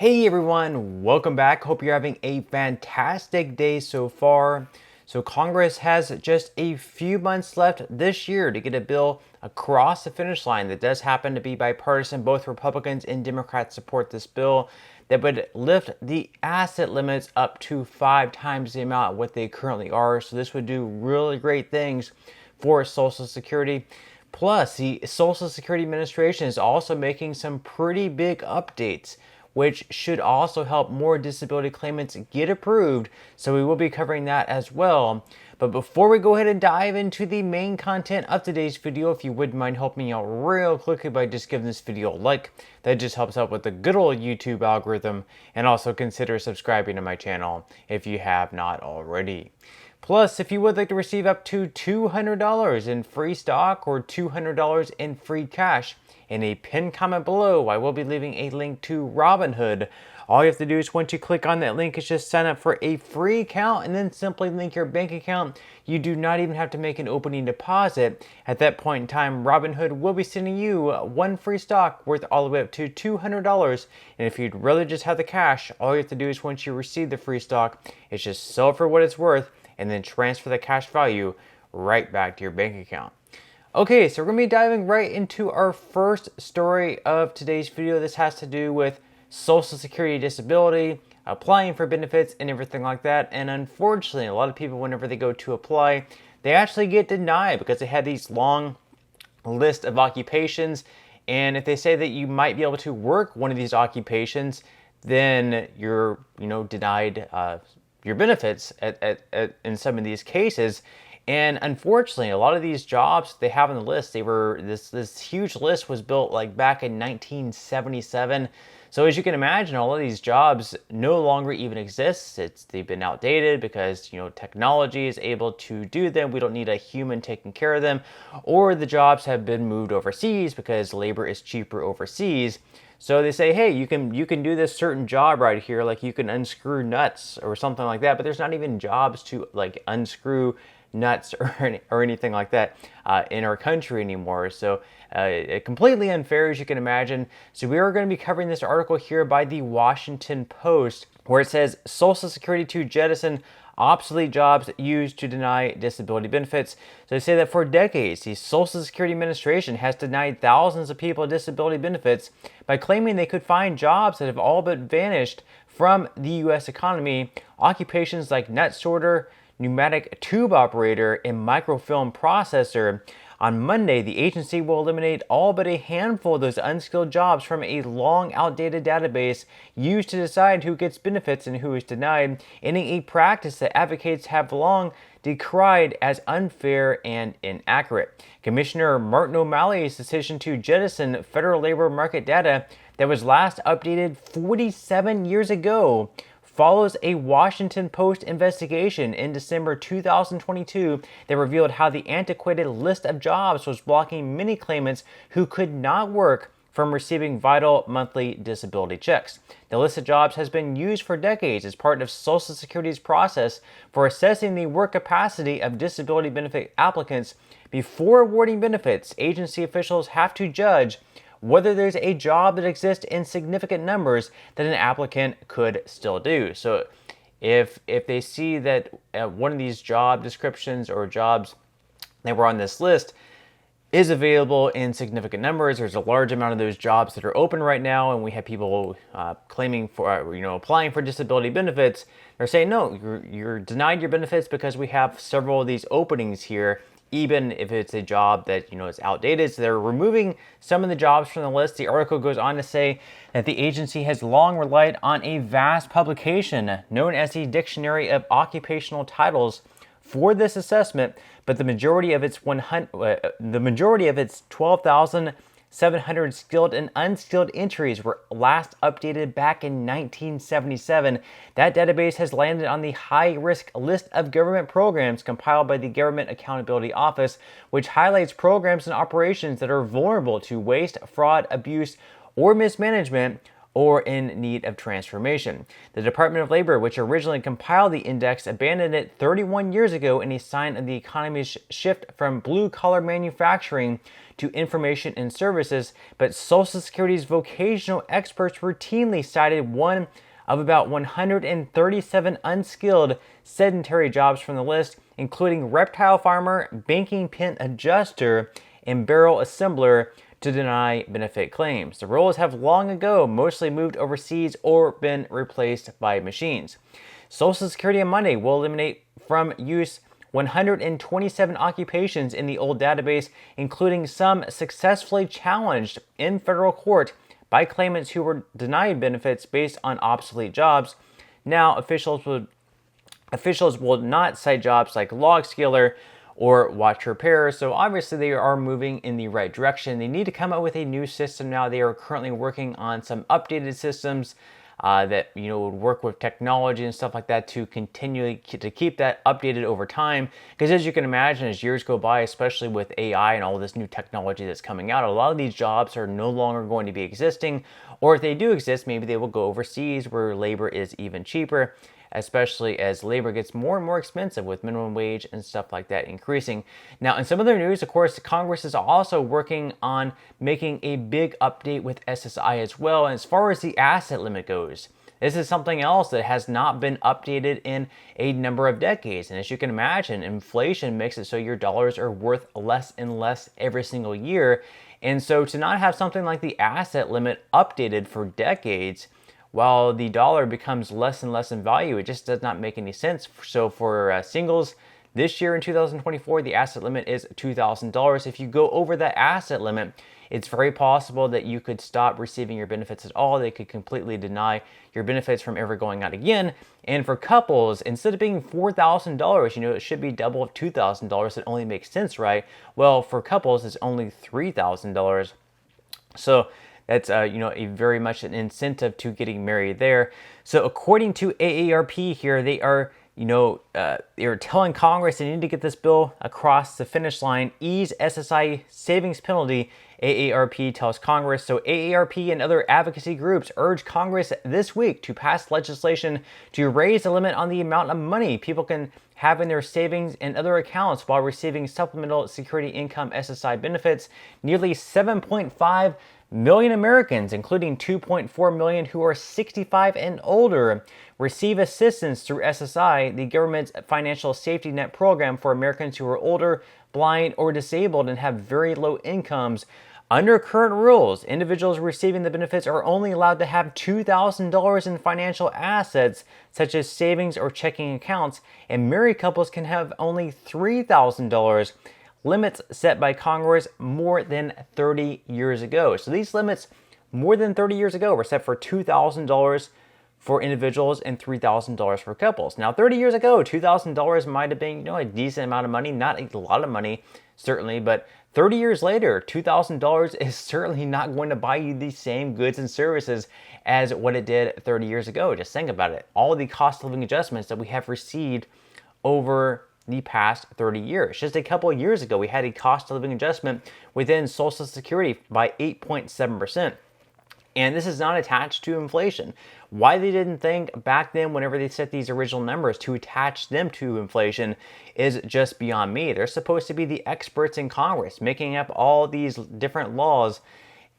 Hey everyone, welcome back. Hope you're having a fantastic day so far. So Congress has just a few months left this year to get a bill across the finish line that does happen to be bipartisan. Both Republicans and Democrats support this bill that would lift the asset limits up to 5 times the amount of what they currently are. So this would do really great things for Social Security. Plus, the Social Security Administration is also making some pretty big updates, which should also help more disability claimants get approved. So we will be covering that as well. But before we go ahead and dive into the main content of today's video, if you wouldn't mind helping me out real quickly by just giving this video a like, that just helps out with the good old YouTube algorithm. And also consider subscribing to my channel if you have not already. Plus, if you would like to receive up to $200 in free stock or $200 in free cash, in a pinned comment below, I will be leaving a link to Robinhood. All you have to do is once you click on that link, is just sign up for a free account and then simply link your bank account. You do not even have to make an opening deposit. At that point in time, Robinhood will be sending you one free stock worth all the way up to $200. And if you'd rather just have the cash, all you have to do is once you receive the free stock, is just sell it for what it's worth and then transfer the cash value right back to your bank account. Okay, so we're going to be diving right into our first story of today's video. This has to do with Social Security disability, applying for benefits, and everything like that. And unfortunately, a lot of people, whenever they go to apply, they actually get denied because they had these long list of occupations. And if they say that you might be able to work one of these occupations, then you're, denied your benefits in some of these cases. And unfortunately, a lot of these jobs they have on the list, this huge list was built like back in 1977. So as you can imagine, all of these jobs no longer even exist. They've been outdated because technology is able to do them. We don't need a human taking care of them, or the jobs have been moved overseas because labor is cheaper overseas. So they say, hey, you can do this certain job right here, like you can unscrew nuts or something like that. But there's not even jobs to like unscrew nuts or anything like that in our country anymore. So completely unfair, as you can imagine. So we are going to be covering this article here by the Washington Post, where it says Social Security to jettison obsolete jobs used to deny disability benefits. So they say that for decades, the Social Security Administration has denied thousands of people disability benefits by claiming they could find jobs that have all but vanished from the U.S. economy. Occupations like nut sorter, pneumatic tube operator, and microfilm processor. On Monday, the agency will eliminate all but a handful of those unskilled jobs from a long outdated database used to decide who gets benefits and who is denied, ending a practice that advocates have long decried as unfair and inaccurate. Commissioner Martin O'Malley's decision to jettison federal labor market data that was last updated 47 years ago follows a Washington Post investigation in December 2022 that revealed how the antiquated list of jobs was blocking many claimants who could not work from receiving vital monthly disability checks. The list of jobs has been used for decades as part of Social Security's process for assessing the work capacity of disability benefit applicants. Before awarding benefits, agency officials have to judge whether there's a job that exists in significant numbers that an applicant could still do. So if they see that one of these job descriptions or jobs that were on this list is available in significant numbers, there's a large amount of those jobs that are open right now, and we have people claiming for, applying for disability benefits, they're saying, no, you're denied your benefits because we have several of these openings here, even if it's a job that is outdated. So they're removing some of the jobs from the list. The article goes on to say that the agency has long relied on a vast publication known as the Dictionary of Occupational Titles for this assessment, but the majority of its 12,700 skilled and unskilled entries were last updated back in 1977. That database has landed on the high-risk list of government programs compiled by the Government Accountability Office, which highlights programs and operations that are vulnerable to waste, fraud, abuse, or mismanagement. or in need of transformation. The Department of Labor, which originally compiled the index, abandoned it 31 years ago in a sign of the economy's shift from blue-collar manufacturing to information and services, but Social Security's vocational experts routinely cited one of about 137 unskilled sedentary jobs from the list, including reptile farmer, banking pen adjuster, and barrel assembler, to deny benefit claims. The roles have long ago mostly moved overseas or been replaced by machines. Social Security on Monday will eliminate from use 127 occupations in the old database, including some successfully challenged in federal court by claimants who were denied benefits based on obsolete jobs. Now, officials will not cite jobs like log scaler or watch repair. So obviously they are moving in the right direction. They need to come up with a new system now. They are currently working on some updated systems that would work with technology and stuff like that to continually to keep that updated over time. Because as you can imagine, as years go by, especially with AI and all this new technology that's coming out, a lot of these jobs are no longer going to be existing, or if they do exist, maybe they will go overseas where labor is even cheaper, especially as labor gets more and more expensive with minimum wage and stuff like that increasing. Now, in some other news, of course, Congress is also working on making a big update with SSI as well. And as far as the asset limit goes, this is something else that has not been updated in a number of decades. And as you can imagine, inflation makes it so your dollars are worth less and less every single year. And so to not have something like the asset limit updated for decades, while the dollar becomes less and less in value, it just does not make any sense. So for singles, this year in 2024, the asset limit is $2,000. If you go over that asset limit, it's very possible that you could stop receiving your benefits at all. They could completely deny your benefits from ever going out again. And for couples, instead of being $4,000, it should be double of $2,000. It only makes sense, right? Well, for couples, it's only $3,000. So that's a very much an incentive to getting married there. So according to AARP here, they are they're telling Congress they need to get this bill across the finish line, ease SSI savings penalty. AARP tells Congress. So AARP and other advocacy groups urge Congress this week to pass legislation to raise the limit on the amount of money people can have in their savings and other accounts while receiving supplemental security income SSI benefits. Nearly 7.5 million Americans, including 2.4 million who are 65 and older, receive assistance through SSI, the government's financial safety net program for Americans who are older, blind, or disabled and have very low incomes. Under current rules, individuals receiving the benefits are only allowed to have $2,000 in financial assets, such as savings or checking accounts, and married couples can have only $3,000. Limits set by Congress more than 30 years ago. So these limits more than 30 years ago were set for $2,000 for individuals and $3,000 for couples. Now, 30 years ago, $2,000 might have been a decent amount of money, not a lot of money, certainly, but 30 years later, $2,000 is certainly not going to buy you the same goods and services as what it did 30 years ago. Just think about it. All of the cost of living adjustments that we have received over the past 30 years. Just a couple of years ago, we had a cost of living adjustment within Social Security by 8.7%. And this is not attached to inflation. Why they didn't think back then, whenever they set these original numbers, to attach them to inflation is just beyond me. They're supposed to be the experts in Congress making up all these different laws.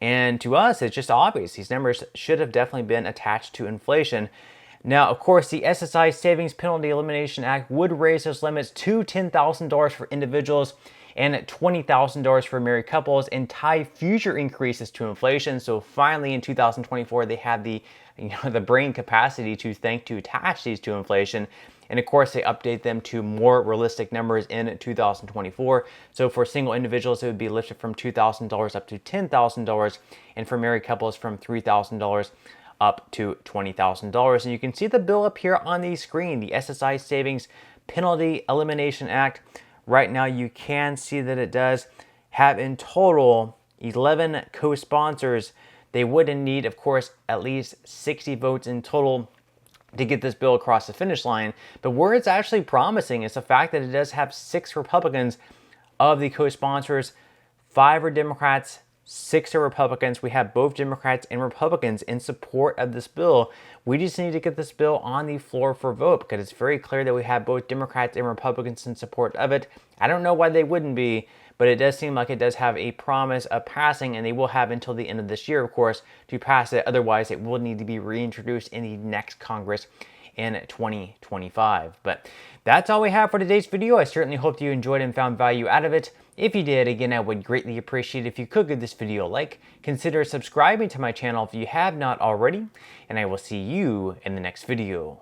And to us, it's just obvious. These numbers should have definitely been attached to inflation. Now, of course, the SSI Savings Penalty Elimination Act would raise those limits to $10,000 for individuals and $20,000 for married couples and tie future increases to inflation. So finally in 2024, they have the brain capacity to attach these to inflation. And of course, they update them to more realistic numbers in 2024. So for single individuals, it would be lifted from $2,000 up to $10,000, and for married couples from $3,000 up to $20,000. And you can see the bill up here on the screen, the SSI Savings Penalty Elimination Act. Right now, you can see that it does have in total 11 co-sponsors. They would need, of course, at least 60 votes in total to get this bill across the finish line. But where it's actually promising is the fact that it does have 6 Republicans of the co-sponsors. 5 are Democrats, 6 are Republicans. We have both Democrats and Republicans in support of this bill. We just need to get this bill on the floor for vote because it's very clear that we have both Democrats and Republicans in support of it. I don't know why they wouldn't be, but it does seem like it does have a promise of passing, and they will have until the end of this year, of course, to pass it. Otherwise, it will need to be reintroduced in the next Congress in 2025. But that's all we have for today's video. I certainly hope you enjoyed and found value out of it. If you did, again, I would greatly appreciate if you could give this video a like. Consider subscribing to my channel if you have not already, and I will see you in the next video.